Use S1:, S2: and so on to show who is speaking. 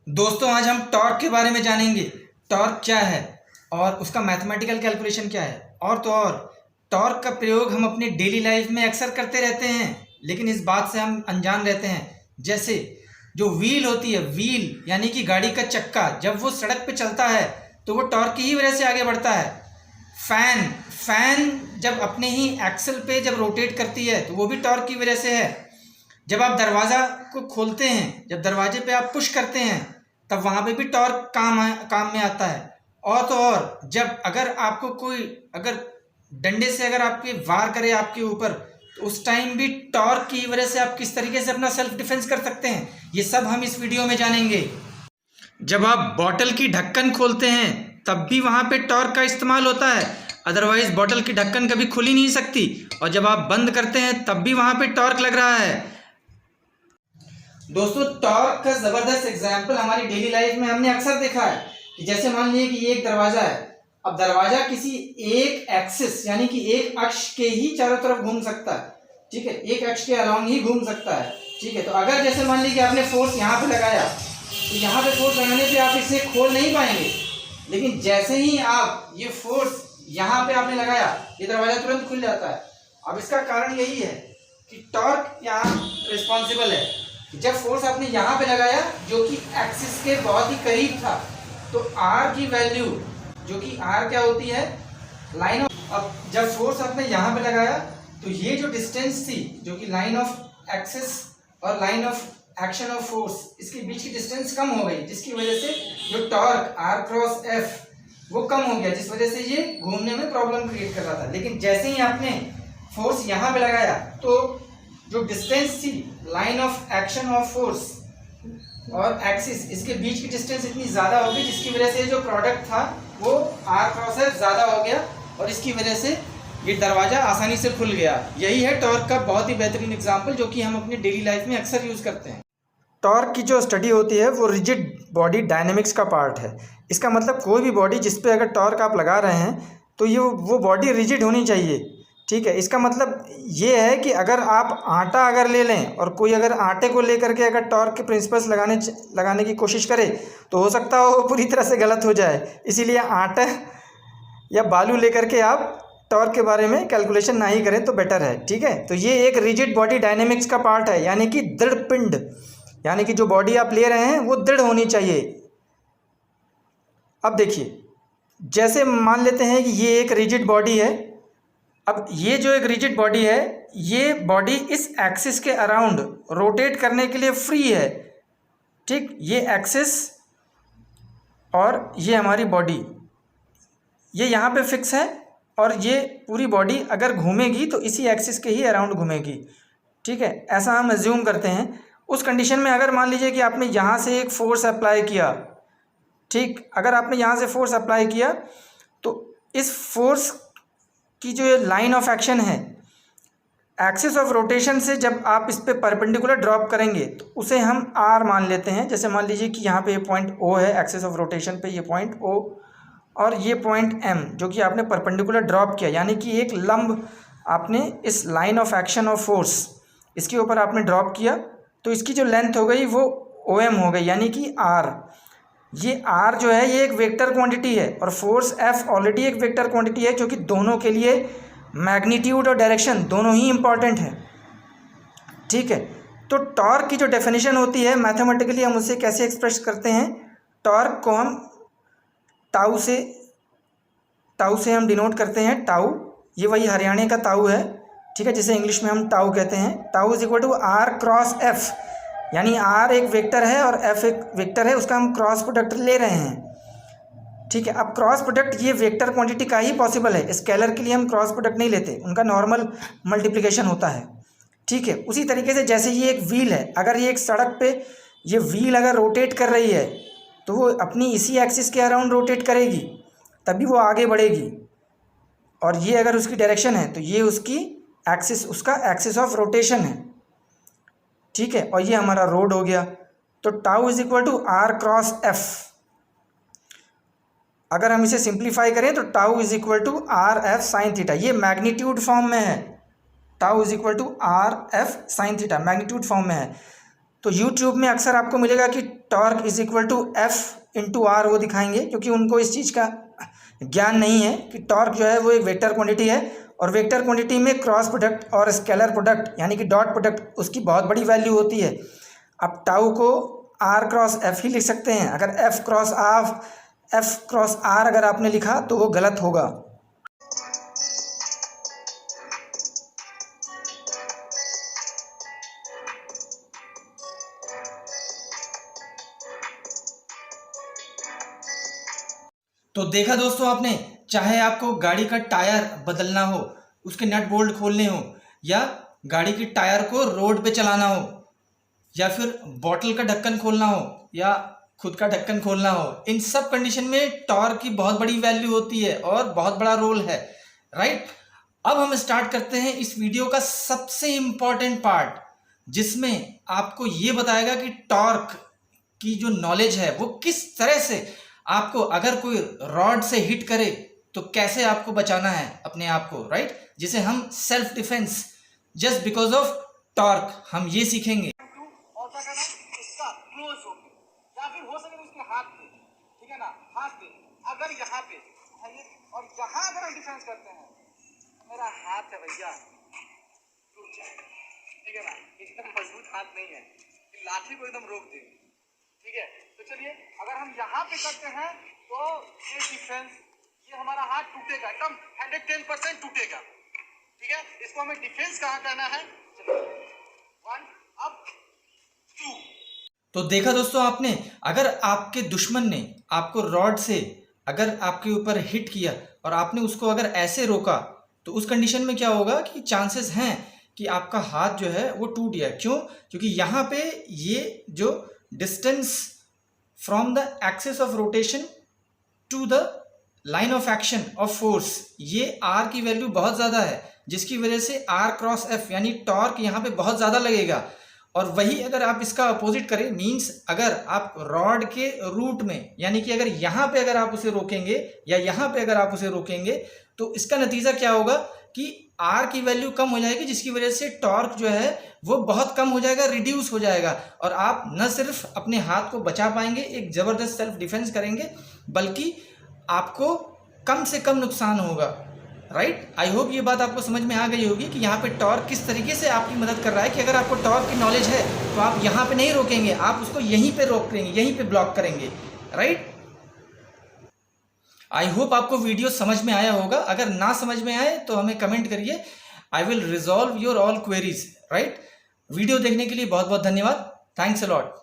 S1: दोस्तों आज हम टॉर्क के बारे में जानेंगे। टॉर्क क्या है और उसका मैथमेटिकल कैलकुलेशन क्या है। और तो और टॉर्क का प्रयोग हम अपनी डेली लाइफ में अक्सर करते रहते हैं, लेकिन इस बात से हम अनजान रहते हैं। जैसे जो व्हील होती है, व्हील यानी कि गाड़ी का चक्का, जब वो सड़क पे चलता है तो वो टॉर्क की ही वजह से आगे बढ़ता है। फैन फैन जब अपने ही एक्सल पे जब रोटेट करती है तो वो भी टॉर्क की वजह से है। जब आप दरवाज़ा को खोलते हैं, जब दरवाजे पे आप पुश करते हैं, तब वहाँ पे भी टॉर्क काम में आता है। और तो और जब अगर आपको कोई अगर डंडे से अगर आपके वार करे आपके ऊपर, तो उस टाइम भी टॉर्क की वजह से आप किस तरीके से अपना सेल्फ डिफेंस कर सकते हैं, ये सब हम इस वीडियो में जानेंगे। जब आप बॉटल की ढक्कन खोलते हैं तब भी वहाँ पे टॉर्क का इस्तेमाल होता है, अदरवाइज बॉटल की ढक्कन कभी खुल ही नहीं सकती। और जब आप बंद करते हैं तब भी वहाँ पे टॉर्क लग रहा है। दोस्तों टॉर्क का ज़बरदस्त एग्जाम्पल हमारी डेली लाइफ में हमने अक्सर देखा है कि जैसे मान लीजिए कि ये एक दरवाज़ा है। अब दरवाज़ा किसी एक एक्सिस यानी कि एक अक्ष के ही चारों तरफ घूम सकता है, ठीक है, एक अक्ष के अलॉन्ग ही घूम सकता है, ठीक है। तो अगर जैसे मान लीजिए कि आपने फोर्स यहाँ पे लगाया, तो यहाँ पे फोर्स लगाने पे आप इसे खोल नहीं पाएंगे, लेकिन जैसे ही आप ये फोर्स यहाँ पे आपने लगाया, ये दरवाज़ा तुरंत खुल जाता है। अब इसका कारण यही है कि टॉर्क यहाँ रिस्पॉन्सिबल है। जब फोर्स आपने यहाँ पे लगाया जो कि एक्सिस के बहुत ही करीब था, तो आर की वैल्यू जो कि आर क्या होती है, लाइन ऑफ। अब जब फोर्स आपने यहाँ पे लगाया तो ये जो डिस्टेंस थी जो कि लाइन ऑफ एक्सिस और line of action of force, इसके बीच की डिस्टेंस कम हो गई, जिसकी वजह से जो टॉर्क आर क्रॉस एफ वो कम हो गया, जिस वजह से ये घूमने में प्रॉब्लम क्रिएट कर रहा था। लेकिन जैसे ही आपने फोर्स यहाँ पे लगाया तो जो डिस्टेंस थी line of action of force और एक्सिस, इसके बीच की डिस्टेंस इतनी ज़्यादा हो गई, जिसकी वजह से जो प्रोडक्ट था वो आर क्रॉस एफ ज़्यादा हो गया और इसकी वजह से ये दरवाज़ा आसानी से खुल गया। यही है टॉर्क का बहुत ही बेहतरीन एग्जाम्पल जो कि हम अपनी डेली लाइफ में अक्सर यूज़ करते हैं। टॉर्क की जो स्टडी होती है वो रिजिड बॉडी डायनेमिक्स का पार्ट है। इसका मतलब कोई भी बॉडी जिस पे अगर टॉर्क आप लगा रहे हैं तो ये वो बॉडी रिजिड होनी चाहिए, ठीक है। इसका मतलब ये है कि अगर आप आटा अगर ले लें और कोई अगर आटे को लेकर के अगर टॉर्क के प्रिंसिपल्स लगाने की कोशिश करे तो हो सकता हो पूरी तरह से गलत हो जाए। इसीलिए आटा या बालू लेकर के आप टॉर्क के बारे में कैलकुलेशन ना ही करें तो बेटर है, ठीक है। तो ये एक रिजिड बॉडी डायनेमिक्स का पार्ट है, यानी कि दृढ़ पिंड, यानी कि जो बॉडी आप ले रहे हैं वो दृढ़ होनी चाहिए। अब देखिए, जैसे मान लेते हैं कि ये एक रिजिड बॉडी है। अब ये जो एक रिजिड बॉडी है, ये बॉडी इस एक्सिस के अराउंड रोटेट करने के लिए फ्री है, ठीक। ये एक्सिस और ये हमारी बॉडी, ये यहाँ पे फिक्स है और ये पूरी बॉडी अगर घूमेगी तो इसी एक्सिस के ही अराउंड घूमेगी, ठीक है। ऐसा हम एज्यूम करते हैं। उस कंडीशन में अगर मान लीजिए कि आपने यहाँ से एक फोर्स अप्लाई किया, ठीक, अगर आपने यहाँ से फोर्स अप्लाई किया तो इस फोर्स की जो लाइन ऑफ एक्शन है, एक्सिस ऑफ रोटेशन से जब आप इस पे परपेंडिकुलर ड्रॉप करेंगे तो उसे हम आर मान लेते हैं। जैसे मान लीजिए कि यहाँ पे ये पॉइंट ओ है, एक्सिस ऑफ रोटेशन पे ये पॉइंट ओ और ये पॉइंट एम जो कि आपने परपेंडिकुलर ड्रॉप किया, यानी कि एक लंब आपने इस line of action of force इसके ऊपर आपने ड्रॉप किया, तो इसकी जो लेंथ हो गई वो ओ एम हो गई, यानी कि आर। ये आर जो है ये एक वेक्टर क्वांटिटी है और फोर्स एफ ऑलरेडी एक वेक्टर क्वांटिटी है, जो कि दोनों के लिए मैग्नीट्यूड और डायरेक्शन दोनों ही इम्पॉर्टेंट है, ठीक है। तो टॉर्क की जो डेफिनेशन होती है मैथमेटिकली हम उसे कैसे एक्सप्रेस करते हैं, टॉर्क को हम टाउ से हम डिनोट करते हैं। टाउ ये वही हरियाणा का ताऊ है, ठीक है, जिसे इंग्लिश में हम टाउ कहते हैं। Tau is equal to r cross f, यानी आर एक वेक्टर है और एफ एक वेक्टर है, उसका हम क्रॉस प्रोडक्ट ले रहे हैं, ठीक है। अब क्रॉस प्रोडक्ट ये वेक्टर क्वांटिटी का ही पॉसिबल है, स्केलर के लिए हम क्रॉस प्रोडक्ट नहीं लेते, उनका नॉर्मल मल्टीप्लिकेशन होता है, ठीक है। उसी तरीके से जैसे ये एक व्हील है, अगर ये एक सड़क पे ये व्हील अगर रोटेट कर रही है तो वो अपनी इसी एक्सिस के अराउंड रोटेट करेगी, तभी वो आगे बढ़ेगी। और ये अगर उसकी डायरेक्शन है तो ये उसकी एक्सिस, उसका एक्सिस ऑफ रोटेशन है, ठीक है। और ये हमारा रोड हो गया। तो tau is equal to r cross f. अगर हम इसे सिंप्लीफाई करें तो tau is equal to r f sine theta, ये मैग्नीट्यूड फॉर्म में है। Tau is equal to r f sine theta magnitude form में है। तो यूट्यूब में अक्सर आपको मिलेगा कि torque is equal to f into r, वो दिखाएंगे, क्योंकि उनको इस चीज़ का ज्ञान नहीं है कि टॉर्क जो है वो एक वेक्टर क्वांटिटी है, और वेक्टर क्वांटिटी में क्रॉस प्रोडक्ट और स्केलर प्रोडक्ट यानी कि डॉट प्रोडक्ट उसकी बहुत बड़ी वैल्यू होती है। अब टाउ को आर क्रॉस एफ ही लिख सकते हैं। अगर एफ क्रॉस आर अगर आपने लिखा तो वो गलत होगा। तो देखा दोस्तों आपने, चाहे आपको गाड़ी का टायर बदलना हो, उसके नट बोल्ट खोलने हो, या गाड़ी की टायर को रोड पे चलाना हो, या फिर बॉटल का ढक्कन खोलना हो, या खुद का ढक्कन खोलना हो, इन सब कंडीशन में टॉर्क की बहुत बड़ी वैल्यू होती है और बहुत बड़ा रोल है, राइट। अब हम स्टार्ट करते हैं इस वीडियो का सबसे इंपॉर्टेंट पार्ट, जिसमें आपको ये बताएगा कि टॉर्क की जो नॉलेज है वो किस तरह से आपको, अगर कोई रॉड से हिट करे तो कैसे आपको बचाना है अपने आप को, राइट, जिसे हम self defence just because of torque, हम ये सीखेंगे।
S2: इसका क्लोज हो या फिर हो सके उसके हाथ पे, ठीक है ना, हाथ पे अगर यहाँ पे और यहाँ अगर हम डिफेंस करते हैं, मेरा हाथ है भैया टूट जाएगा, ठीक है ना, एकदम मजबूत हाथ नहीं है कि लाठी को एकदम रोक दे, ठीक है। तो चलिए अगर हम यहाँ पे करते हैं तो ये डिफेंस, ये हमारा हाथ टूटेगा, एकदम 110% टूटेगा, ठीक है। इसको हमें डिफेंस कहाँ करना है, चलिए 1 अब 2।
S1: तो देखा दोस्तों आपने, अगर आपके दुश्मन ने आपको रॉड से अगर आपके ऊपर हिट किया और आपने उसको अगर ऐसे रोका, तो उस कंडीशन में क्या होगा कि चांसेस हैं कि आपका हाथ जो है वो टूट गया। क्यों? क्योंकि यहाँ पे ये जो distance from the axis of rotation to the line of action of force, ये आर की वैल्यू बहुत ज़्यादा है, जिसकी वजह से आर क्रॉस एफ यानी टॉर्क यहाँ पे बहुत ज़्यादा लगेगा। और वही अगर आप इसका अपोजिट करें, मींस अगर आप रॉड के रूट में, यानी कि अगर यहाँ पे अगर आप उसे रोकेंगे या यहाँ पे अगर आप उसे रोकेंगे, तो इसका नतीजा क्या होगा कि आर की वैल्यू कम हो जाएगी, जिसकी वजह से टॉर्क जो है वो बहुत कम हो जाएगा, रिड्यूस हो जाएगा, और आप न सिर्फ अपने हाथ को बचा पाएंगे, एक ज़बरदस्त सेल्फ डिफेंस करेंगे, बल्कि आपको कम से कम नुकसान होगा, राइट। आई होप ये बात आपको समझ में आ गई होगी कि यहाँ पे टॉर्क किस तरीके से आपकी मदद कर रहा है, कि अगर आपको टॉर्क की नॉलेज है तो आप यहाँ पे नहीं रोकेंगे, आप उसको यहीं पे रोक देंगे, यहीं पे ब्लॉक करेंगे, राइट। आई होप आपको वीडियो समझ में आया होगा। अगर ना समझ में आए तो हमें कमेंट करिए, I will resolve your all queries, right. Video देखने के लिए बहुत बहुत धन्यवाद, थैंक्स अ लॉट।